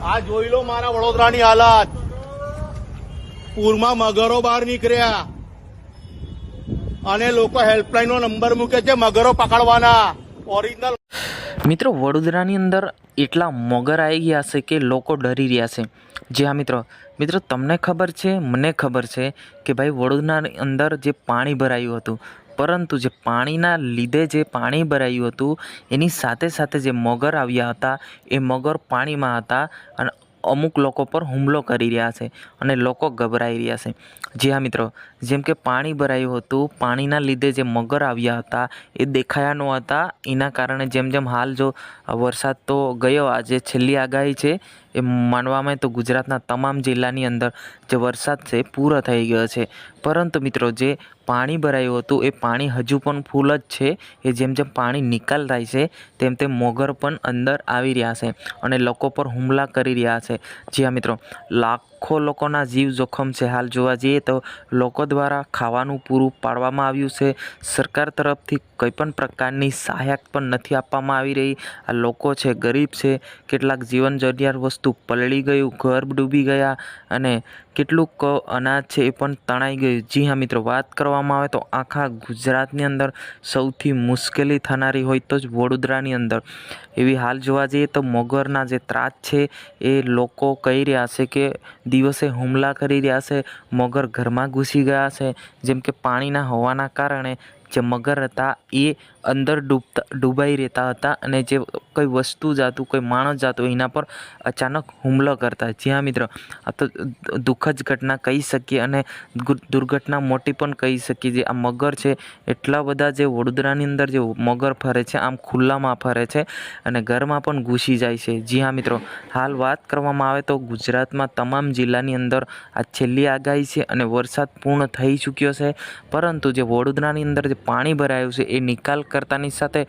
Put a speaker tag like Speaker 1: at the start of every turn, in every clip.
Speaker 1: આ જોઈ લો મારા વડોદરાની હાલત. પૂરમાં મગરો બહાર નીકળ્યા અને લોકો હેલ્પલાઇન નો નંબર મૂકે છે મગરો પકડવાના. ઓરિજિનલ
Speaker 2: મિત્રો, વડોદરાની અંદર એટલા મગર આવી ગયા છે કે લોકો ડરી રહ્યા છે. જી હા મિત્રો તમને ખબર છે, મને ખબર છે કે ભાઈ વડોદરાની અંદર જે પાણી ભરાયું હતું, પરંતુ જે પાણીના લીધે જે પાણી ભરાયું હતું એની સાથે સાથે જે મગર આવ્યા હતા એ મગર પાણીમાં હતા અને અમુક લોકો પર હુમલો કરી રહ્યા છે અને લોકો ગભરાઈ રહ્યા છે. જી હા મિત્રો, જેમ કે પાણી ભરાયું હતું, પાણીના લીધે જે મગર આવ્યા હતા એ દેખાયા ન હતા. એના કારણે જેમ જેમ હાલ જો વરસાદ તો ગયો, આજે છેલ્લી આગાહી છે એ માનવામાં તો ગુજરાતના તમામ જિલ્લાની અંદર જે વરસાદ છે પૂરો થઈ ગયો છે. પરંતુ મિત્રો, જે પાણી ભરાયું હતું એ પાણી હજુ પણ ફૂલ જ છે. એ જેમ જેમ પાણી નિકાલ થાય છે તેમ તેમ મગર પણ અંદર આવી રહ્યા છે અને લોકો પર હુમલા કરી રહ્યા છે. જી હા મિત્રો, લાખો લોકોના જીવ જોખમ છે. હાલ જોવા જઈએ તો લોકો દ્વારા ખાવાનું પૂરું પાડવામાં આવ્યું છે. સરકાર તરફથી કોઈ પણ પ્રકારની સહાયક પણ નથી આપવામાં આવી રહી. આ લોકો છે ગરીબ છે, કેટલાક જીવન જરૂરિયાત વસ્તુ પલળી ગયું, ઘર ડૂબી ગયા અને કેટલુંક અનાજ છે એ પણ તણાઈ ગયું. જી હા મિત્રો, વાત કરવામાં આવે તો આખા ગુજરાતની અંદર સૌથી મુશ્કેલી થનારી હોય તો જ વડોદરાની અંદર. એવી હાલ જોવા જઈએ તો મગરના જે ત્રાસ છે એ લોકો કહી રહ્યા છે કે દિવસે હુમલા કરી રહ્યા છે, મગર ઘરમાં ઘૂસી ગયા છે. જેમ કે પાણીના હોવાના કારણે જે મગર હતા એ અંદર ડૂબાઈ રહેતા હતા અને જે કોઈ વસ્તુ જાતું, કોઈ માણસ જાતું એના પર અચાનક હુમલો કરતા. જ્યાં મિત્ર, આ તો દુઃખદ ઘટના કહી શકીએ અને દુર્ઘટના મોટી પણ કહી શકીએ. જે આ મગર છે, એટલા બધા જે વડોદરાની અંદર જે મગર ફરે છે, આમ ખુલ્લામાં ફરે છે અને ઘરમાં પણ ઘૂસી જાય છે. જી હા મિત્રો, હાલ વાત કરવામાં આવે તો ગુજરાતમાં તમામ જિલ્લાની અંદર આ છેલ્લી આગાહી છે અને વરસાદ પૂર્ણ થઈ ચૂક્યો છે. પરંતુ જે વડોદરાની અંદર જે પાણી ભરાયું છે એ નિકાલ કરતાની સાથે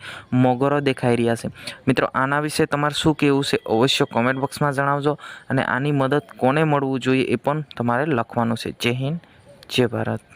Speaker 2: મગરો દેખાઈ રહ્યા છે. મિત્રો, આના વિશે તમારે શું કહેવું છે અવશ્ય કોમેન્ટ બોક્સમાં જણાવજો અને આની મદદ કોને મળવું જોઈએ એ પણ તમારે લખવાનું છે. જય હિન્દ, જય ભારત.